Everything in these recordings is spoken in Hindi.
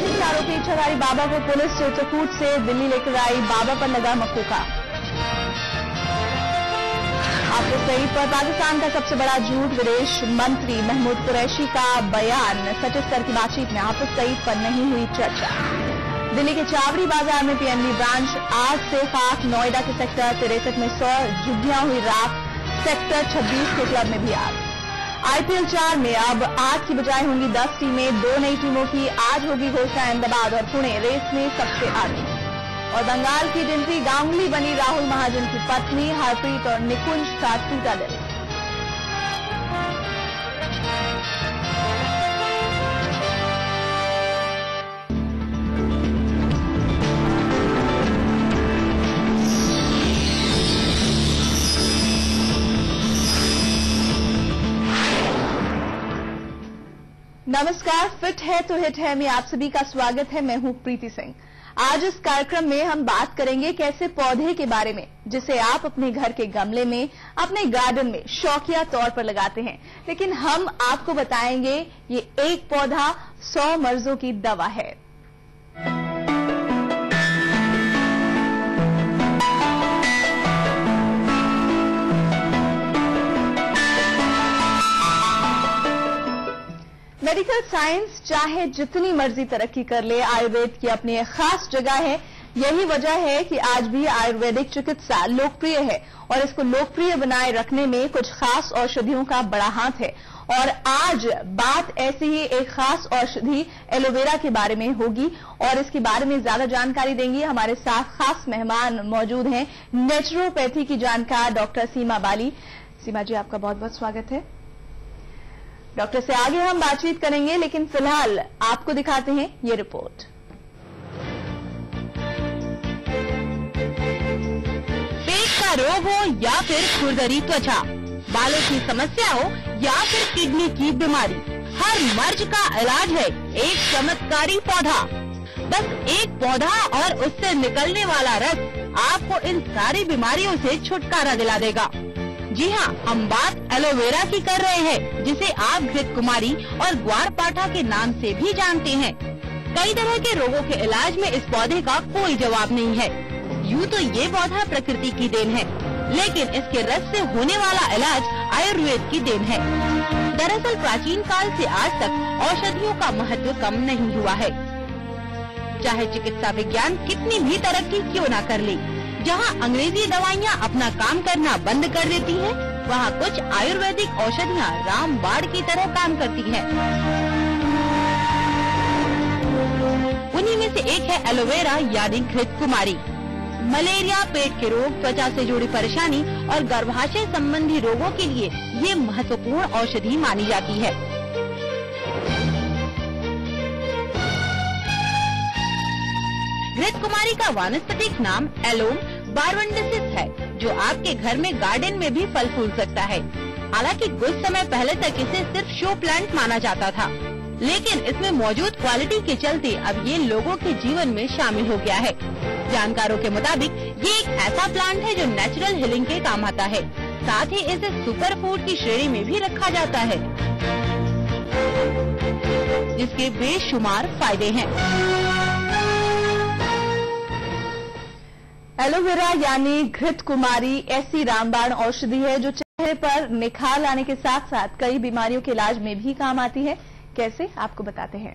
किडनी के आरोपी इच्छाधारी बाबा को पुलिस चित्रकूट से दिल्ली लेकर आई, बाबा पर लगा मकोका। हाफिज सईद पर पाकिस्तान का सबसे बड़ा झूठ, विदेश मंत्री महमूद कुरैशी का बयान। सचिव स्तर की बातचीत में हाफिज सईद पर नहीं हुई चर्चा। दिल्ली के चावड़ी बाजार में पीएनबी ब्रांच आज से खाक, नोएडा के सेक्टर 63 में 100 झुग्गियां हुई राख, सेक्टर 26 के क्लब में भी आग। आईपीएल 4 में अब 8 की बजाय होंगी 10 टीमें, 2 नई टीमों की आज होगी घोषणा। अहमदाबाद और पुणे रेस में सबसे आगे। और बंगाल की डिम्पी गांगुली बनी राहुल महाजन की पत्नी, हरप्रीत और निकुंज का टूटा दिल। नमस्कार, फिट है तो हिट है में आप सभी का स्वागत है। मैं हूं प्रीति सिंह। आज इस कार्यक्रम में हम बात करेंगे कैसे पौधे के बारे में जिसे आप अपने घर के गमले में, अपने गार्डन में शौकिया तौर पर लगाते हैं, लेकिन हम आपको बताएंगे ये एक पौधा 100 मर्जों की दवा है। मेडिकल साइंस चाहे जितनी मर्जी तरक्की कर ले, आयुर्वेद की अपनी एक खास जगह है। यही वजह है कि आज भी आयुर्वेदिक चिकित्सा लोकप्रिय है और इसको लोकप्रिय बनाए रखने में कुछ खास औषधियों का बड़ा हाथ है। और आज बात ऐसी ही एक खास औषधि एलोवेरा के बारे में होगी और इसके बारे में ज्यादा जानकारी देंगी। हमारे साथ खास मेहमान मौजूद हैं, नेचुरोपैथी की जानकार डॉक्टर सीमा बाली। सीमा जी, आपका बहुत बहुत स्वागत है। डॉक्टर से आगे हम बातचीत करेंगे, लेकिन फिलहाल आपको दिखाते हैं ये रिपोर्ट। पेट का रोग हो या फिर खुरदरी त्वचा, बालों की समस्या हो या फिर किडनी की बीमारी, हर मर्ज का इलाज है एक चमत्कारी पौधा। बस एक पौधा और उससे निकलने वाला रस आपको इन सारी बीमारियों से छुटकारा दिला देगा। जी हाँ, हम बात एलोवेरा की कर रहे हैं, जिसे आप घृत कुमारी और ग्वारपाठा के नाम से भी जानते हैं। कई तरह के रोगों के इलाज में इस पौधे का कोई जवाब नहीं है। यूँ तो ये पौधा प्रकृति की देन है, लेकिन इसके रस से होने वाला इलाज आयुर्वेद की देन है। दरअसल प्राचीन काल से आज तक औषधियों का महत्व कम नहीं हुआ है। चाहे चिकित्सा विज्ञान कितनी भी तरक्की क्यों न कर ले, जहाँ अंग्रेजी दवाइयाँ अपना काम करना बंद कर देती हैं, वहाँ कुछ आयुर्वेदिक औषधियाँ रामबाण की तरह काम करती हैं। उन्हीं में से एक है एलोवेरा यानी घृत कुमारी। मलेरिया, पेट के रोग, त्वचा से जुड़ी परेशानी और गर्भाशय संबंधी रोगों के लिए ये महत्वपूर्ण औषधि मानी जाती है। घृत कुमारी का वानस्पतिक नाम एलोम बारवेंडिसिस है, जो आपके घर में गार्डन में भी फल फूल सकता है। हालांकि कुछ समय पहले तक इसे सिर्फ शो प्लांट माना जाता था, लेकिन इसमें मौजूद क्वालिटी के चलते अब ये लोगों के जीवन में शामिल हो गया है। जानकारों के मुताबिक ये एक ऐसा प्लांट है जो नेचुरल हीलिंग के काम आता है। साथ ही इसे सुपर फूड की श्रेणी में भी रखा जाता है, जिसके बेशुमार फायदे हैं। एलोवेरा यानी घृत कुमारी ऐसी रामबाण औषधि है जो चेहरे पर निखार लाने के साथ साथ कई बीमारियों के इलाज में भी काम आती है। कैसे, आपको बताते हैं।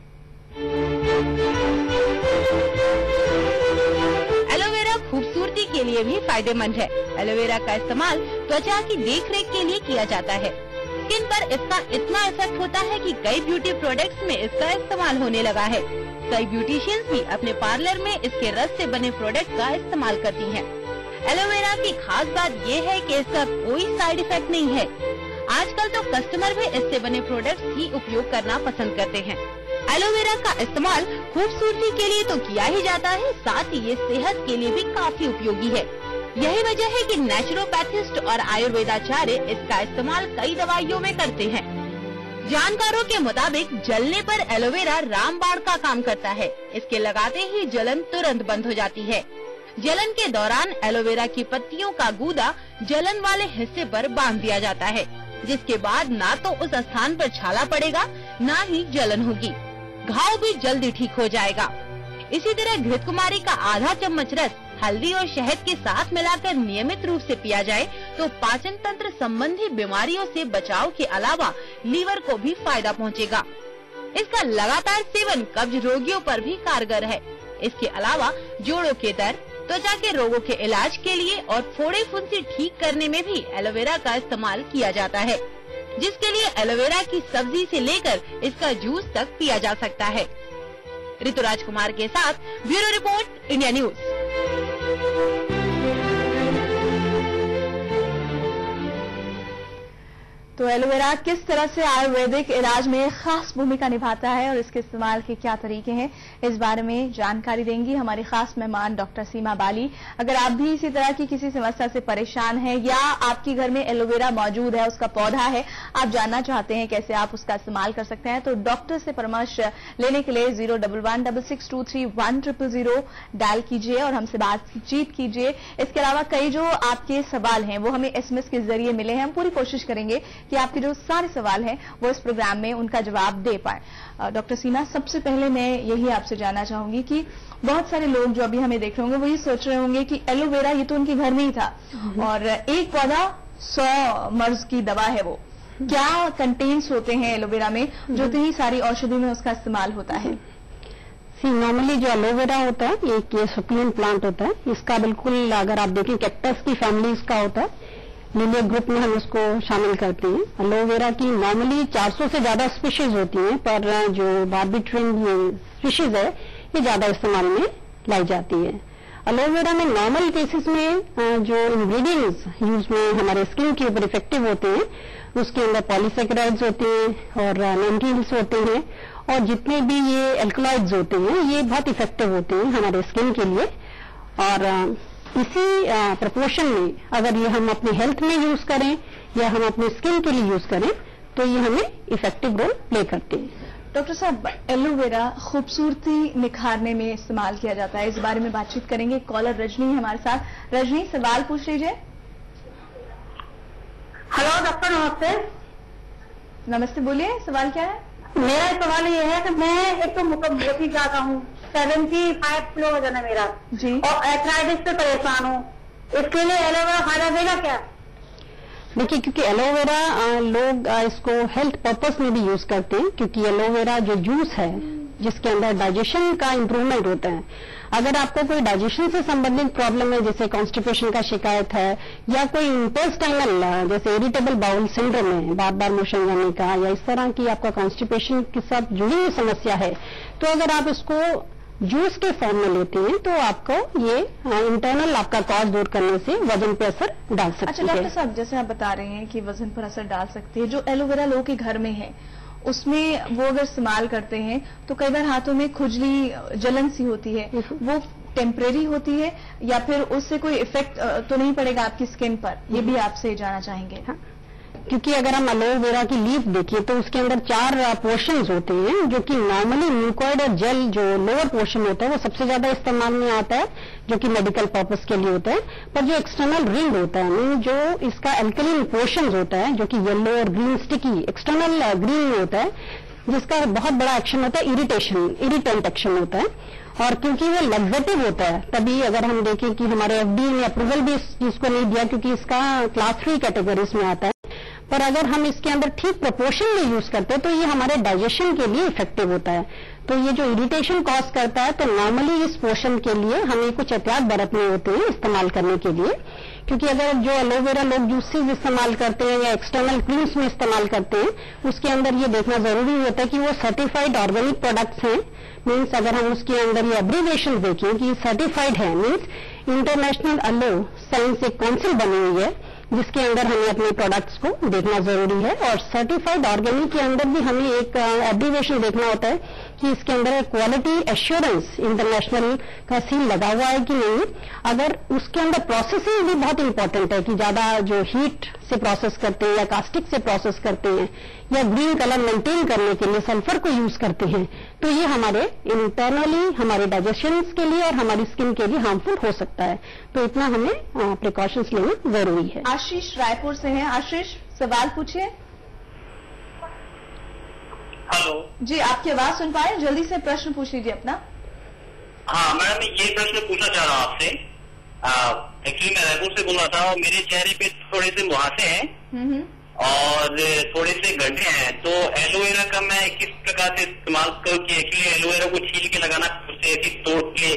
एलोवेरा खूबसूरती के लिए भी फायदेमंद है। एलोवेरा का इस्तेमाल त्वचा की देखरेख के लिए किया जाता है। स्किन पर इसका इतना इफेक्ट होता है कि कई ब्यूटी प्रोडक्ट्स में इसका इस्तेमाल होने लगा है। कई ब्यूटिशियंस भी अपने पार्लर में इसके रस से बने प्रोडक्ट का इस्तेमाल करती हैं। एलोवेरा की खास बात ये है कि इसका कोई साइड इफेक्ट नहीं है। आजकल तो कस्टमर भी इससे बने प्रोडक्ट्स ही उपयोग करना पसंद करते हैं। एलोवेरा का इस्तेमाल खूबसूरती के लिए तो किया ही जाता है, साथ ही ये सेहत के लिए भी काफी उपयोगी है। यही वजह है कि नेचुरोपैथिस्ट और आयुर्वेदाचार्य इसका इस्तेमाल कई दवाइयों में करते हैं। जानकारों के मुताबिक जलने पर एलोवेरा रामबाण का काम करता है। इसके लगाते ही जलन तुरंत बंद हो जाती है। जलन के दौरान एलोवेरा की पत्तियों का गूदा जलन वाले हिस्से पर बांध दिया जाता है, जिसके बाद ना तो उस स्थान पर छाला पड़ेगा, ना ही जलन होगी। घाव भी जल्दी ठीक हो जाएगा। इसी तरह घृतकुमारी का आधा चम्मच रस हल्दी और शहद के साथ मिलाकर नियमित रूप से पिया जाए तो पाचन तंत्र संबंधी बीमारियों से बचाव के अलावा लीवर को भी फायदा पहुंचेगा। इसका लगातार सेवन कब्ज रोगियों पर भी कारगर है। इसके अलावा जोड़ों के दर्द, त्वचा के रोगों के इलाज के लिए और फोड़े फुंसी ठीक करने में भी एलोवेरा का इस्तेमाल किया जाता है, जिसके लिए एलोवेरा की सब्जी से लेकर इसका जूस तक पिया जा सकता है। ऋतुराज कुमार के साथ ब्यूरो रिपोर्ट, इंडिया न्यूज। तो एलोवेरा किस तरह से आयुर्वेदिक इलाज में खास भूमिका निभाता है और इसके इस्तेमाल के क्या तरीके हैं, इस बारे में जानकारी देंगी हमारी खास मेहमान डॉक्टर सीमा बाली। अगर आप भी इसी तरह की किसी समस्या से परेशान हैं या आपके घर में एलोवेरा मौजूद है, उसका पौधा है, आप जानना चाहते हैं कैसे आप उसका इस्तेमाल कर सकते हैं, तो डॉक्टर से परामर्श लेने के लिए 01166231000 डायल कीजिए और हमसे बातचीत कीजिए। इसके अलावा कई जो आपके सवाल हैं वो हमें SMS के जरिए मिले हैं। हम पूरी कोशिश करेंगे कि आपके जो सारे सवाल हैं वो इस प्रोग्राम में उनका जवाब दे पाए। डॉक्टर सीमा, सबसे पहले मैं यही आपसे जानना चाहूंगी कि बहुत सारे लोग जो अभी हमें देख रहे होंगे वो ये सोच रहे होंगे कि एलोवेरा ये तो उनके घर में ही था और एक पौधा 100 मर्ज की दवा है। वो क्या कंटेंट्स होते हैं एलोवेरा में जो इतनी सारी औषधि में उसका इस्तेमाल होता है? नॉर्मली जो एलोवेरा होता है ये सप्लीमेंट प्लांट होता है। इसका बिल्कुल अगर आप देखें कैक्टस की फैमिलीज का होता है, लिलिया ग्रुप में हम इसको शामिल करते हैं। एलोवेरा की नॉर्मली 400 से ज्यादा स्पीशीज होती हैं, पर जो बार्बिट्रिन ये स्पीशीज है ये ज्यादा इस्तेमाल में लाई जाती है। एलोवेरा में नॉर्मल केसेस में जो इंग्रेडिएंट्स यूज में हमारे स्किन के ऊपर इफेक्टिव होते हैं उसके अंदर पॉलीसेकेराइड्स होते हैं और नेंटिल्स होते हैं और जितने भी ये एल्कलॉइड्स होते हैं ये बहुत इफेक्टिव होते हैं हमारे स्किन के लिए। और इसी प्रपोर्शन में अगर ये हम अपने हेल्थ में यूज करें या हम अपने स्किन के लिए यूज करें तो ये हमें इफेक्टिव रोल प्ले करते हैं। डॉक्टर साहब, एलोवेरा खूबसूरती निखारने में इस्तेमाल किया जाता है, इस बारे में बातचीत करेंगे। कॉलर रजनी है हमारे साथ। रजनी, सवाल पूछ लीजिए। हेलो डॉक्टर, नमस्ते। नमस्ते, बोलिए, सवाल क्या है? मेरा सवाल ये है कि मैं एक तो मोटी ज्यादा हूँ, 75 किलो वजन है मेरा जी, और एथराइटिस से परेशान हूँ। इसके लिए एलोवेरा फायदा देगा क्या? देखिए, क्योंकि एलोवेरा लोग इसको हेल्थ पर्पस में भी यूज करते हैं, क्योंकि एलोवेरा जो जूस है जिसके अंदर डाइजेशन का इंप्रूवमेंट होता है। अगर आपको कोई डाइजेशन से संबंधित प्रॉब्लम है, जैसे कॉन्स्टिपेशन का शिकायत है या कोई इंटेस्टाइनल जैसे इरिटेबल बाउल सिंड्रोम है, बार बार मोशन जाने का, या इस तरह की आपका कॉन्स्टिपेशन के साथ जुड़ी हुई समस्या है, तो अगर आप इसको जूस के फॉर्म में लेते हैं तो आपको ये इंटरनल आपका कॉज दूर करने से वजन पे असर डाल सकती है। अच्छा डॉक्टर साहब, जैसे आप बता रहे हैं कि वजन पर असर डाल सकती है, जो एलोवेरा लोगों के घर में है उसमें वो अगर इस्तेमाल करते हैं तो कई बार हाथों में खुजली, जलन सी होती है, वो टेम्परेरी होती है या फिर उससे कोई इफेक्ट तो नहीं पड़ेगा आपकी स्किन पर? ये भी आपसे जानना चाहेंगे। हाँ। क्योंकि अगर हम एलोवेरा की लीफ देखिए तो उसके अंदर 4 पोर्शंस होते हैं, जो कि नॉर्मली म्यूकॉइड और जेल जो लोअर पोर्शन होता है वो सबसे ज्यादा इस्तेमाल में आता है, जो कि मेडिकल पर्पस के लिए होता है। पर जो एक्सटर्नल रिंग होता है, मीन जो इसका एल्कलीन पोर्शन होता है, जो कि येलो और ग्रीन स्टिकी एक्सटर्नल ग्रीन में होता है, जिसका बहुत बड़ा एक्शन होता है इरिटेंट एक्शन होता है। और क्योंकि वो लग्जेटिव होता है, तभी अगर हम देखें कि हमारे FDA ने अप्रूवल भी इस चीज को नहीं दिया, क्योंकि इसका क्लास 3 कैटेगरीज में आता है। पर अगर हम इसके अंदर ठीक प्रोपोर्शन में यूज करते हैं तो ये हमारे डाइजेशन के लिए इफेक्टिव होता है। तो ये जो इरिटेशन कॉज करता है, तो नॉर्मली इस पोर्शन के लिए हमें कुछ एहतियात बरतने होते हैं इस्तेमाल करने के लिए। क्योंकि अगर जो एलोवेरा लोग जूसेस इस्तेमाल करते हैं या एक्सटर्नल क्रीम्स में इस्तेमाल करते हैं, उसके अंदर ये देखना जरूरी होता है कि वो सर्टिफाइड ऑर्गेनिक प्रोडक्ट्स हैं। मीन्स अगर हम उसके अंदर ये एब्रीविएशन देखें कि सर्टिफाइड है, मीन्स इंटरनेशनल अलो साइंस एक काउंसिल बनी हुई है जिसके अंदर हमें अपने प्रोडक्ट्स को देखना जरूरी है। और सर्टिफाइड ऑर्गेनिक के अंदर भी हमें एक एब्रीविएशन देखना होता है कि इसके अंदर क्वालिटी एश्योरेंस इंटरनेशनल का सील लगा हुआ है कि नहीं। अगर उसके अंदर प्रोसेसिंग भी बहुत इंपॉर्टेंट है कि ज्यादा जो हीट से प्रोसेस करते हैं या कास्टिक से प्रोसेस करते हैं या ग्रीन कलर मेंटेन करने के लिए सल्फर को यूज करते हैं, तो ये हमारे इंटरनली हमारे डाइजेशन के लिए और हमारी स्किन के लिए हार्मफुल हो सकता है। तो इतना हमें प्रिकॉशंस लेना जरूरी है। आशीष रायपुर से हैं। आशीष, सवाल पूछिए। हाँ हेलो जी, आपकी आवाज सुन पाए, जल्दी से प्रश्न पूछ लीजिए अपना। हाँ मैडम, ये प्रश्न पूछना चाह रहा हूँ आपसे। एक्चुअली मैं रायपुर से बोल रहा था और मेरे चेहरे पे थोड़े से मुहासे हैं और थोड़े से गड्ढे हैं, तो एलोवेरा का मैं किस प्रकार से इस्तेमाल करूँ कि एक्चुअली एलोवेरा को छील के लगाना, उससे ऐसी तोड़ के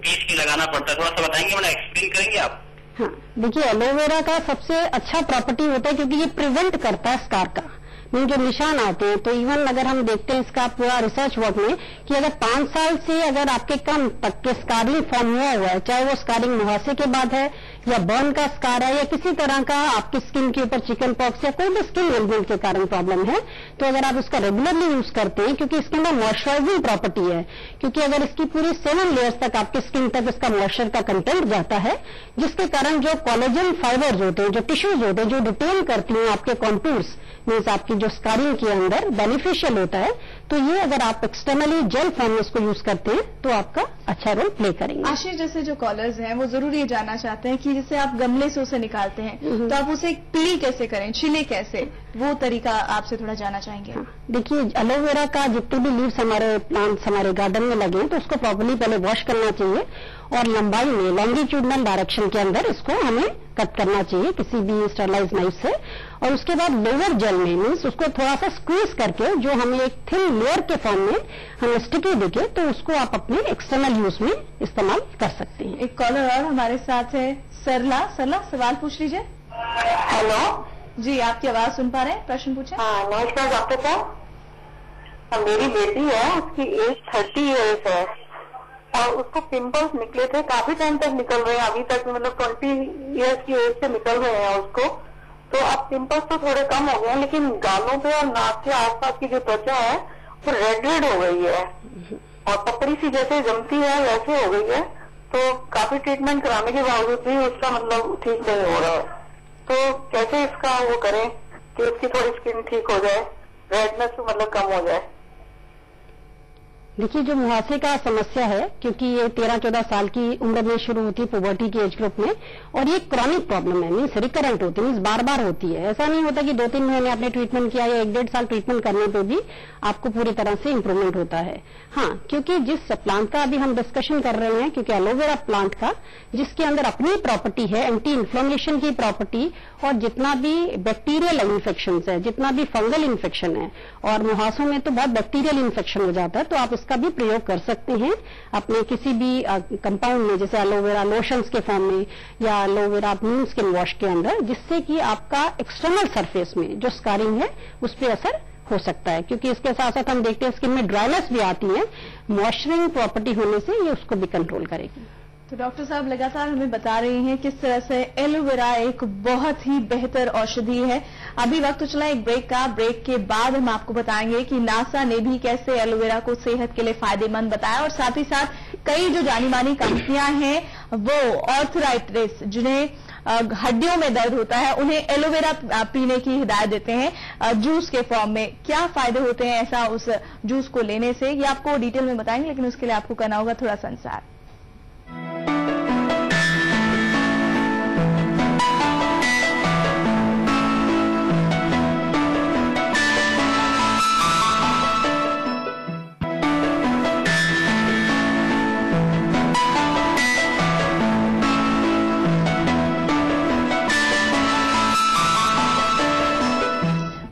पीस के लगाना पड़ता है, थोड़ा सा बताएंगे मैडम, एक्सप्लेन करेंगे आप? हाँ, देखिए एलोवेरा का सबसे अच्छा प्रॉपर्टी होता है क्योंकि ये प्रिवेंट करता है स्कार का, जो निशान आते हैं। तो इवन अगर हम देखते हैं इसका पूरा रिसर्च वर्क में कि अगर 5 साल से अगर आपके कम तक के स्कारिंग फॉर्म हुआ है, चाहे वो स्कारिंग मुहासे के बाद है या बर्न का स्कार है या किसी तरह का आपकी स्किन के ऊपर चिकन पॉक्स या कोई भी स्किन एलिमेंट के कारण प्रॉब्लम है, तो अगर आप उसका रेगुलरली यूज करते हैं, क्योंकि इसके अंदर मॉइस्चराइजिंग प्रॉपर्टी है, क्योंकि अगर इसकी पूरी 7 लेयर्स तक आपकी स्किन तक इसका मॉइस्चर का कंटेंट जाता है, जिसके कारण जो कोलेजन फाइबर्स होते हैं, जो टिश्यूज होते हैं, जो डिटेन करती हैं आपके कॉन्टूर्स, मीन्स आपकी जो स्कारिंग के अंदर बेनिफिशियल होता है, तो ये अगर आप एक्सटर्नली जेल फॉर्म में इसको यूज करते हैं तो आपका अच्छा रोल प्ले करेंगे। आशीष, जैसे जो कॉलर्स हैं वो जरूर ये जानना चाहते हैं कि जैसे आप गमले से उसे निकालते हैं तो आप उसे पील कैसे करें, छिले कैसे, वो तरीका आपसे थोड़ा जानना चाहेंगे। हाँ, देखिए एलोवेरा का जितने भी लीव्स हमारे प्लांट्स हमारे गार्डन में लगे हैं तो उसको प्रॉपर्ली पहले वॉश करना चाहिए और लंबाई में लॉन्गिट्यूडनल डायरेक्शन के अंदर इसको हमें कट करना चाहिए किसी भी स्टरलाइज नाइफ से, और उसके बाद लोअर जेल में मीन्स उसको थोड़ा सा स्क्वीज करके जो हमें एक थिन लेयर के फॉर्म में हमें स्टिकी दिखे, तो उसको आप अपने एक्सटर्नल यूज में इस्तेमाल कर सकते हैं। एक कॉलर और हमारे साथ है, सरला। सवाल पूछ लीजिए। हेलो जी, आपकी आवाज सुन पा रहे हैं, प्रश्न पूछे। हाँ, नमस्कार डॉक्टर साहब। मेरी बेटी है, उसकी एज 30 ईयर्स है और उसको पिंपल्स निकले थे, काफी टाइम तक निकल रहे हैं, अभी तक मतलब 20 ईयर्स की एज से निकल रहे हैं उसको। तो अब पिंपल्स तो थोड़े कम हो गए हैं, लेकिन गालों पे और नाक के आसपास की जो त्वचा है वो रेड हो गई है और पपड़ी सी जैसे जमती है वैसे हो गई है। तो काफी ट्रीटमेंट कराने के बावजूद भी उसका मतलब ठीक नहीं हो रहा है, तो कैसे इसका वो करें कि उसकी थोड़ी स्किन ठीक हो जाए, रेडनेस मतलब कम हो जाए? देखिए जो मुहासे का समस्या है, क्योंकि ये 13-14 साल की उम्र में शुरू होती है, पुबर्टी के एज ग्रुप में, और ये क्रॉनिक प्रॉब्लम है, मीन्स रिकरेंट होती है, मीन्स बार बार होती है। ऐसा नहीं होता कि 2-3 महीने आपने ट्रीटमेंट किया या 1-1.5 साल ट्रीटमेंट करने पे भी आपको पूरी तरह से इंप्रूवमेंट होता है। हाँ, क्योंकि जिस प्लांट का अभी हम डिस्कशन कर रहे हैं, क्योंकि एलोवेरा प्लांट का जिसके अंदर अपनी प्रॉपर्टी है, एंटी इन्फ्लेमेशन की प्रॉपर्टी, और जितना भी बैक्टीरियल इन्फेक्शन है, जितना भी फंगल इन्फेक्शन है, और मुहासों में तो बहुत बैक्टीरियल इन्फेक्शन हो जाता है, तो आप इसका भी प्रयोग कर सकते हैं अपने किसी भी कंपाउंड में, जैसे एलोवेरा लोशंस के फॉर्म में या एलोवेरा नीम स्किन वॉश के अंदर, जिससे कि आपका एक्सटर्नल सरफेस में जो स्कारिंग है उस पर असर हो सकता है। क्योंकि इसके साथ साथ हम देखते हैं स्किन में ड्राइनेस भी आती है, मॉइस्चरिंग प्रॉपर्टी होने से ये उसको भी कंट्रोल करेगी। तो डॉक्टर साहब लगातार हमें बता रही हैं किस तरह से एलोवेरा एक बहुत ही बेहतर औषधि है। अभी वक्त तो चला एक ब्रेक का, ब्रेक के बाद हम आपको बताएंगे कि नासा ने भी कैसे एलोवेरा को सेहत के लिए फायदेमंद बताया, और साथ ही साथ कई जो जानी मानी कंपनियां हैं वो ऑर्थराइटिस, जिन्हें हड्डियों में दर्द होता है, उन्हें एलोवेरा पीने की हिदायत देते हैं जूस के फॉर्म में। क्या फायदे होते हैं ऐसा उस जूस को लेने से, ये आपको डिटेल में बताएंगे, लेकिन उसके लिए आपको करना होगा थोड़ा संसार।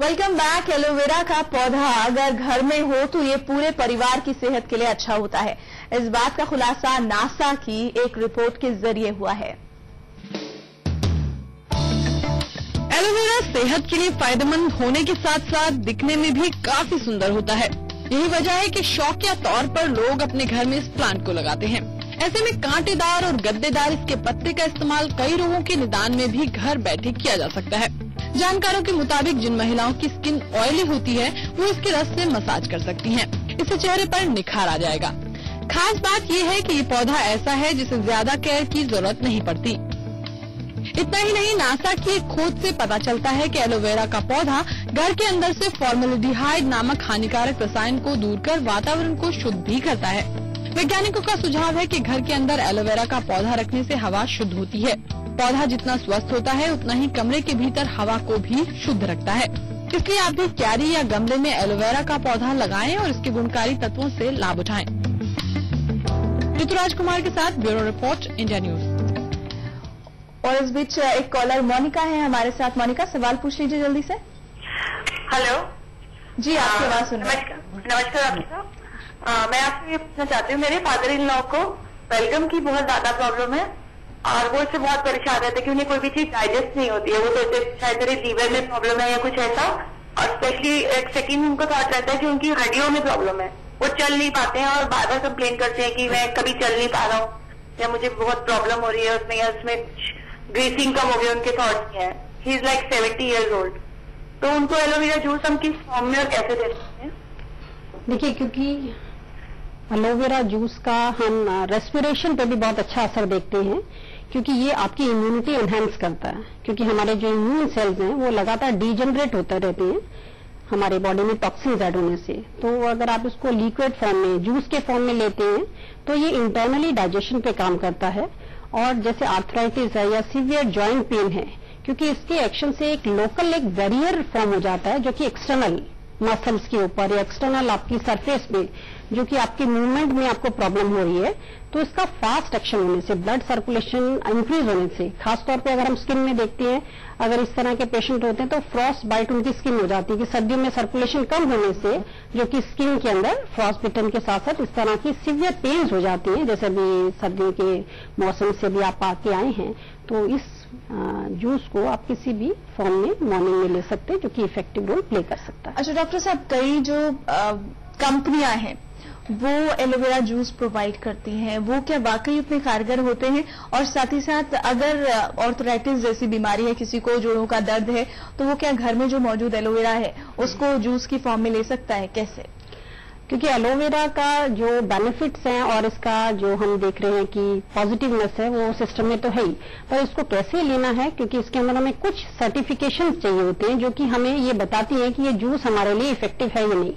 Welcome back. एलोवेरा का पौधा अगर घर में हो तो ये पूरे परिवार की सेहत के लिए अच्छा होता है। इस बात का खुलासा नासा की एक रिपोर्ट के जरिए हुआ है। एलोवेरा सेहत के लिए फायदेमंद होने के साथ साथ दिखने में भी काफी सुंदर होता है। यही वजह है कि शौकिया तौर पर लोग अपने घर में इस प्लांट को लगाते हैं। ऐसे में कांटेदार और गद्देदार इसके पत्ते का इस्तेमाल कई रोगों के निदान में भी घर बैठे किया जा सकता है। जानकारों के मुताबिक जिन महिलाओं की स्किन ऑयली होती है वो इसके रस से मसाज कर सकती हैं। इससे चेहरे पर निखार आ जाएगा। खास बात यह है कि ये पौधा ऐसा है जिसे ज्यादा केयर की जरूरत नहीं पड़ती। इतना ही नहीं, नासा की एक खोज से पता चलता है कि एलोवेरा का पौधा घर के अंदर से फॉर्मेल्डिहाइड नामक हानिकारक रसायन को दूर कर वातावरण को शुद्ध भी करता है। वैज्ञानिकों का सुझाव है कि घर के अंदर एलोवेरा का पौधा रखने से हवा शुद्ध होती है। पौधा जितना स्वस्थ होता है उतना ही कमरे के भीतर हवा को भी शुद्ध रखता है। इसलिए आप भी क्यारी या गमले में एलोवेरा का पौधा लगाएं और इसके गुणकारी तत्वों से लाभ उठाएं। ऋतुराज कुमार के साथ ब्यूरो रिपोर्ट, इंडिया न्यूज। और इस बीच एक कॉलर मोनिका है हमारे साथ। मोनिका, सवाल पूछ लीजिए जल्दी से। हेलो जी, आपकी आवाज सुन रहे हैं। नमस्कार आपका। मैं आपसे ये पूछना चाहती हूँ, मेरे फादर इन लॉ को वेलकम की बहुत ज्यादा प्रॉब्लम है और वो इससे बहुत परेशान रहते हैं कि उन्हें कोई भी चीज डाइजेस्ट नहीं होती है। वो सोचते शायद मेरे लीवर में प्रॉब्लम है या कुछ ऐसा। और स्पेशली एक सेकंड उनको थॉट रहता है कि उनकी हड्डियों में प्रॉब्लम है, वो चल नहीं पाते हैं और बार बार कंप्लेन करते हैं कि मैं कभी चल नहीं पा रहा हूँ या मुझे बहुत प्रॉब्लम हो रही है उसमें, या उसमें ग्रीसिंग कम हो गई, उनके थॉट्स है। He is like 70 years old। तो उनको एलोवेरा जूस हम किस फॉर्म में और कैसे दे सकते हैं? देखिए, क्योंकि एलोवेरा जूस का हम रेस्पिरेशन पे भी बहुत अच्छा असर देखते हैं, क्योंकि ये आपकी इम्यूनिटी एनहांस करता है। क्योंकि हमारे जो इम्यून सेल्स हैं वो लगातार डीजनरेट होते रहते हैं हमारे बॉडी में टॉक्सिन्स ऐड होने से। तो अगर आप इसको लिक्विड फॉर्म में, जूस के फॉर्म में लेते हैं तो ये इंटरनली डाइजेशन पे काम करता है। और जैसे आर्थराइटिस है या सीवियर जॉइंट पेन है, क्योंकि इसके एक्शन से एक लोकल एक बैरियर फॉर्म हो जाता है जो कि एक्सटर्नल मसल्स के ऊपर या एक्सटर्नल आपकी सरफेस पे जो कि आपके मूवमेंट में आपको प्रॉब्लम हो रही है, तो इसका फास्ट एक्शन होने से, ब्लड सर्कुलेशन इंक्रीज होने से, खासतौर पे अगर हम स्किन में देखते हैं, अगर इस तरह के पेशेंट होते हैं तो फ्रॉस्ट बाइट उनकी स्किन हो जाती है कि सर्दियों में सर्कुलेशन कम होने से जो कि स्किन के अंदर फ्रॉस्ट बिटन के साथ साथ इस तरह की सीवियर पेन्स हो जाती हैं। जैसे अभी सर्दियों के मौसम से भी आप आके आए हैं, तो इस जूस को आप किसी भी फॉर्म में मॉर्निंग में ले सकते हैं, जो कि इफेक्टिव रोल प्ले कर सकता है। अच्छा डॉक्टर साहब, कई जो कंपनियां हैं वो एलोवेरा जूस प्रोवाइड करती हैं, वो क्या वाकई उतने कारगर होते हैं? और साथ ही साथ अगर ऑर्थराइटिस जैसी बीमारी है, किसी को जोड़ों का दर्द है, तो वो क्या घर में जो मौजूद एलोवेरा है उसको जूस की फॉर्म में ले सकता है? कैसे? क्योंकि एलोवेरा का जो बेनिफिट्स हैं और इसका जो हम देख रहे हैं कि पॉजिटिवनेस है वो सिस्टम में तो है ही, पर इसको कैसे लेना है, क्योंकि इसके अंदर हमें कुछ सर्टिफिकेशन चाहिए होते हैं जो कि हमें ये बताती है कि ये जूस हमारे लिए इफेक्टिव है या नहीं।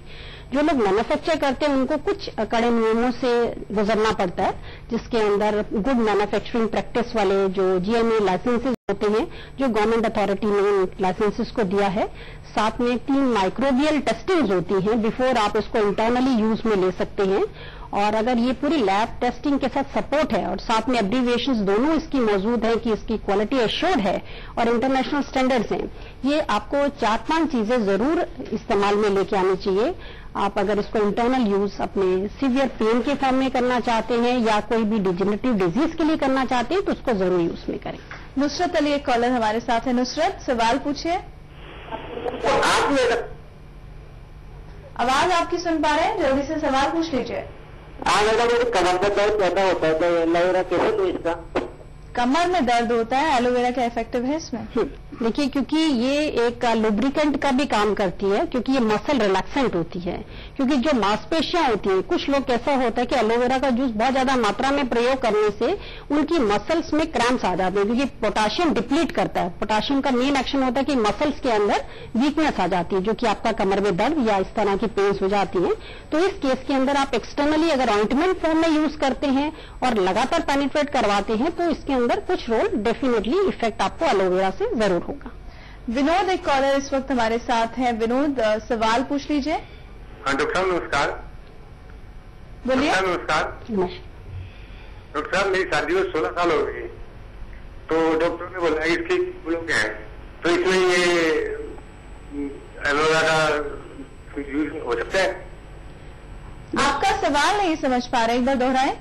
जो लोग मैन्युफैक्चर करते हैं उनको कुछ कड़े नियमों से गुजरना पड़ता है, जिसके अंदर गुड मैन्युफैक्चरिंग प्रैक्टिस वाले जो जीएमए लाइसेंसेस होते हैं, जो गवर्नमेंट अथॉरिटी ने लाइसेंसेस को दिया है, साथ में 3 माइक्रोबियल टेस्टिंग्स होती हैं बिफोर आप इसको इंटरनली यूज में ले सकते हैं। और अगर ये पूरी लैब टेस्टिंग के साथ सपोर्ट है और साथ में एब्रीविएशंस दोनों इसकी मौजूद है कि इसकी क्वालिटी एश्योर्ड है और इंटरनेशनल स्टैंडर्ड्स हैं, ये आपको 4-5 चीजें जरूर इस्तेमाल में लेके आनी चाहिए। आप अगर इसको इंटरनल यूज अपने सीवियर पेन के फॉर्म में करना चाहते हैं या कोई भी डिजेनरेटिव डिजीज के लिए करना चाहते हैं तो उसको जरूर यूज में करें। नुसरत अली एक कॉलर हमारे साथ है। नुसरत, सवाल पूछिए। आवाज आपकी सुन पा रहे हैं? जल्दी से सवाल पूछ लीजिए। मैडम, मुझे कमर में दर्द ज्यादा होता है, तो एलोवेरा कैसे दूं इसका? कमर में दर्द होता है, एलोवेरा क्या इफेक्टिव है इसमें? देखिए, क्योंकि ये एक लुब्रिकेंट का भी काम करती है, क्योंकि ये मसल रिलैक्सेंट होती है। क्योंकि जो मांसपेशियां होती हैं, कुछ लोग कैसा होता है कि एलोवेरा का जूस बहुत ज्यादा मात्रा में प्रयोग करने से उनकी मसल्स में क्रैम्प्स आ जाते हैं, क्योंकि पोटाशियम डिप्लीट करता है। पोटाशियम का मेन एक्शन होता है कि मसल्स के अंदर वीकनेस आ जाती है, जो कि आपका कमर में दर्द या इस तरह की पेन्स हो जाती है। तो इस केस के अंदर आप एक्सटर्नली अगर ऑइंटमेंट फॉर्म में यूज करते हैं और लगातार पेनिट्रेट करवाते हैं तो इसके अंदर कुछ रोल डेफिनेटली इफेक्ट आपको एलोवेरा से जरूर होगा। विनोद एक कॉलर इस वक्त हमारे साथ है। विनोद, सवाल पूछ लीजिए। हाँ डॉक्टर साहब नमस्कार। बोलिए। नमस्कार डॉक्टर साहब, मेरी शादी को 16 साल हो गई, तो डॉक्टर ने बोला इसकी प्रॉब्लम क्या है, तो इसमें ये एलोवेरा का यूज हो सकता है? आपका सवाल नहीं समझ पा रहे, एक बार दोहराएं।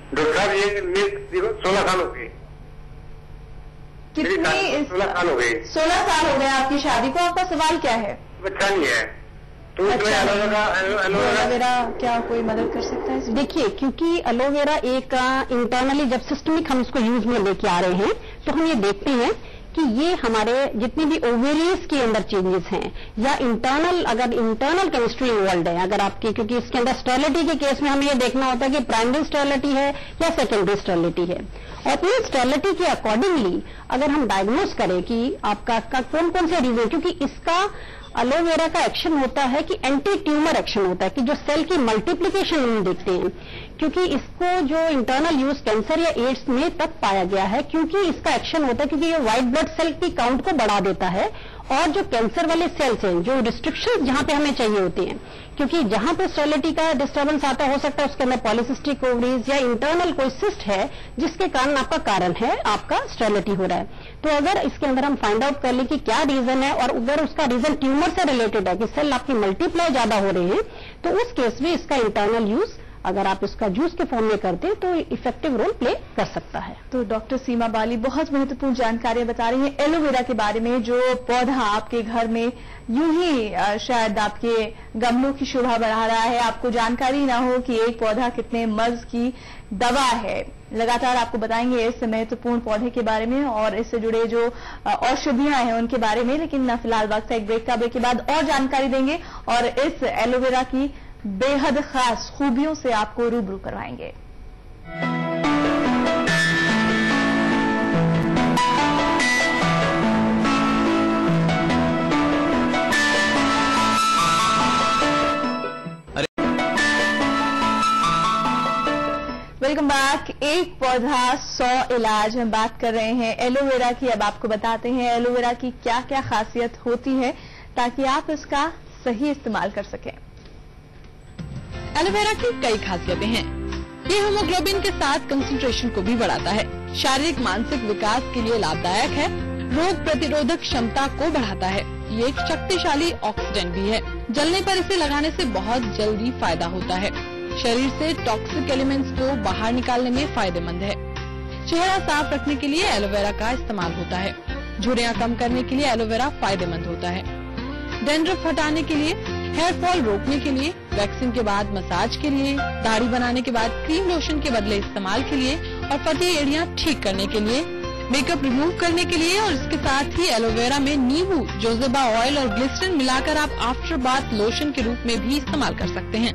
डॉक्टर साहब, ये मेरे 16 साल हो गए। कितनी? 16 साल हो गए। 16 साल हो गए आपकी शादी को। आपका सवाल क्या है? बच्चा नहीं है, तो इसमें एलोवेरा क्या कोई मदद कर सकता है? देखिए, क्योंकि एलोवेरा एक इंटरनली जब सिस्टमिक हम इसको यूज में लेके आ रहे हैं तो हम ये देखते हैं कि ये हमारे जितने भी ओवेरियंस के अंदर चेंजेस हैं या इंटरनल, अगर इंटरनल केमिस्ट्री इन्वॉल्व है अगर आपकी, क्योंकि इसके अंदर स्टेरिलिटी के केस में हमें ये देखना होता है कि प्राइमरी स्टेरिलिटी है या सेकेंडरी स्टेरिलिटी है, और इस स्टेरिलिटी के अकॉर्डिंगली अगर हम डायग्नोज करें कि आपका कौन कौन से रीजन, क्योंकि इसका एलोवेरा का एक्शन होता है कि एंटी ट्यूमर एक्शन होता है कि जो सेल की मल्टीप्लिकेशन हम देखते हैं, क्योंकि इसको जो इंटरनल यूज कैंसर या एड्स में तक पाया गया है, क्योंकि इसका एक्शन होता है क्योंकि ये व्हाइट ब्लड सेल की काउंट को बढ़ा देता है और जो कैंसर वाले सेल्स हैं, जो रिस्ट्रिक्शन जहां पे हमें चाहिए होती हैं, क्योंकि जहां पे स्टेरिलिटी का डिस्टर्बेंस आता हो सकता है उसके अंदर पॉलीसिस्टिक ओवरीज या इंटरनल कोई सिस्ट है जिसके कारण आपका कारण है आपका स्टेरिलिटी हो रहा है। तो अगर इसके अंदर हम फाइंड आउट कर लें कि क्या रीजन है और अगर उसका रीजन ट्यूमर से रिलेटेड है कि सेल आपकी मल्टीप्लाई ज्यादा हो रहे हैं, तो उस केस में इसका इंटरनल यूज अगर आप इसका जूस के फॉर्म में करते हैं तो इफेक्टिव रोल प्ले कर सकता है। तो डॉक्टर सीमा बाली बहुत महत्वपूर्ण जानकारियां बता रही हैं एलोवेरा के बारे में, जो पौधा आपके घर में यूं ही शायद आपके गमलों की शोभा बढ़ा रहा है, आपको जानकारी ना हो कि एक पौधा कितने मर्ज की दवा है। लगातार आपको बताएंगे इस महत्वपूर्ण पौधे के बारे में और इससे जुड़े जो औषधियां हैं उनके बारे में, लेकिन फिलहाल वक्त है एक ब्रेक का। ब्रेक के बाद और जानकारी देंगे और इस एलोवेरा की बेहद खास खूबियों से आपको रूबरू करवाएंगे। Welcome back. एक पौधा 100 इलाज, हम बात कर रहे हैं एलोवेरा की। अब आपको बताते हैं एलोवेरा की क्या क्या खासियत होती है ताकि आप इसका सही इस्तेमाल कर सकें। एलोवेरा की कई खासियतें हैं। ये हीमोग्लोबिन के साथ कंसंट्रेशन को भी बढ़ाता है, शारीरिक मानसिक विकास के लिए लाभदायक है, रोग प्रतिरोधक क्षमता को बढ़ाता है। ये एक शक्तिशाली ऑक्सीडेंट भी है। जलने पर इसे लगाने से बहुत जल्दी फायदा होता है। शरीर से टॉक्सिक एलिमेंट्स को बाहर निकालने में फायदेमंद है। चेहरा साफ रखने के लिए एलोवेरा का इस्तेमाल होता है। झुर्रियां कम करने के लिए एलोवेरा फायदेमंद होता है। डैंड्रफ हटाने के लिए, हेयर फॉल रोकने के लिए, वैक्सिंग के बाद मसाज के लिए, दाढ़ी बनाने के बाद क्रीम लोशन के बदले इस्तेमाल के लिए और फटी एड़ियां ठीक करने के लिए, मेकअप रिमूव करने के लिए। और इसके साथ ही एलोवेरा में नींबू, जोजोबा ऑयल और ग्लिसरीन मिलाकर आप आफ्टर बाथ लोशन के रूप में भी इस्तेमाल कर सकते हैं।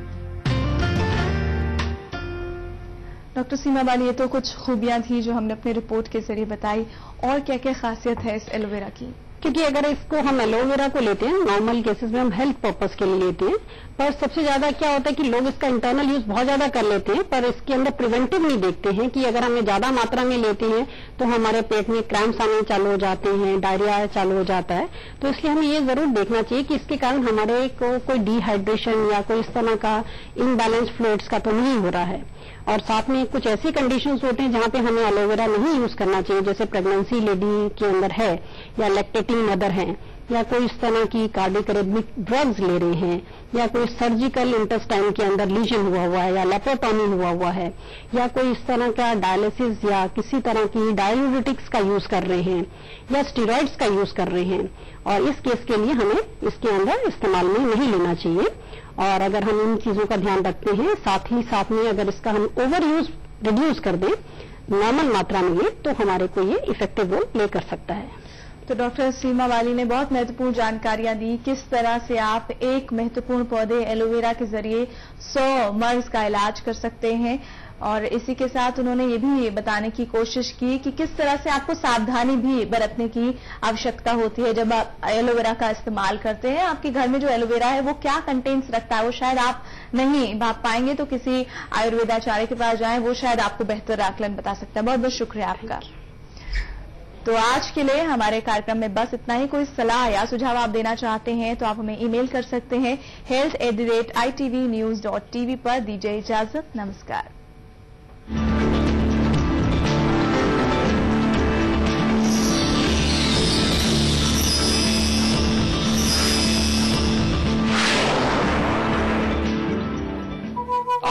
डॉक्टर सीमा बाली, ये तो कुछ खूबियां थी जो हमने अपनी रिपोर्ट के जरिए बताई, और क्या क्या खासियत है इस एलोवेरा की? क्योंकि अगर इसको हम एलोवेरा को लेते हैं नॉर्मल केसेस में हम हेल्थ पर्पस के लिए लेते हैं, पर सबसे ज्यादा क्या होता है कि लोग इसका इंटरनल यूज बहुत ज्यादा कर लेते हैं पर इसके अंदर प्रिवेंटिव नहीं देखते हैं कि अगर हमें ज्यादा मात्रा में लेते हैं तो हमारे पेट में क्रैम्प्स आने चालू हो जाते हैं, डायरिया चालू हो जाता है। तो इसलिए हमें ये जरूर देखना चाहिए कि इसके कारण हमारे को कोई डिहाइड्रेशन या कोई इस तरह का इनबैलेंस फ्लूइड्स का तो नहीं हो रहा है। और साथ में कुछ ऐसे कंडीशंस होते हैं जहां पे हमें एलोवेरा नहीं यूज करना चाहिए, जैसे प्रेगनेंसी लेडी के अंदर है या लैक्टेटिंग मदर है या कोई इस तरह की कार्डियक अरिथमिक ड्रग्स ले रहे हैं या कोई सर्जिकल इंटेस्टाइन के अंदर लीजन हुआ है या लेप्रोटॉमी हुआ है या कोई इस तरह का डायलिसिस या किसी तरह की डाययूरेटिक्स का यूज कर रहे हैं या स्टेरॉइड्स का यूज कर रहे हैं, और इस केस के लिए हमें इसके अंदर इस्तेमाल में नहीं लेना चाहिए। और अगर हम इन चीजों का ध्यान रखते हैं, साथ में अगर इसका हम ओवर यूज रिड्यूस कर दें, नॉर्मल मात्रा में तो हमारे को ये इफेक्टिव रोल प्ले कर सकता है। तो डॉक्टर सीमा बाली ने बहुत महत्वपूर्ण जानकारियां दी किस तरह से आप एक महत्वपूर्ण पौधे एलोवेरा के जरिए 100 मर्ज का इलाज कर सकते हैं, और इसी के साथ उन्होंने ये भी बताने की कोशिश की कि किस तरह से आपको सावधानी भी बरतने की आवश्यकता होती है जब आप एलोवेरा का इस्तेमाल करते हैं। आपके घर में जो एलोवेरा है वो क्या कंटेंट्स रखता है वो शायद आप नहीं भाप पाएंगे, तो किसी आयुर्वेदाचार्य के पास जाएं, वो शायद आपको बेहतर आकलन बता सकता है। बहुत बहुत शुक्रिया आपका। तो आज के लिए हमारे कार्यक्रम में बस इतना ही। कोई सलाह या सुझाव आप देना चाहते हैं तो आप हमें ईमेल कर सकते हैं health@itv news.tv पर। दीजिए इजाजत, नमस्कार।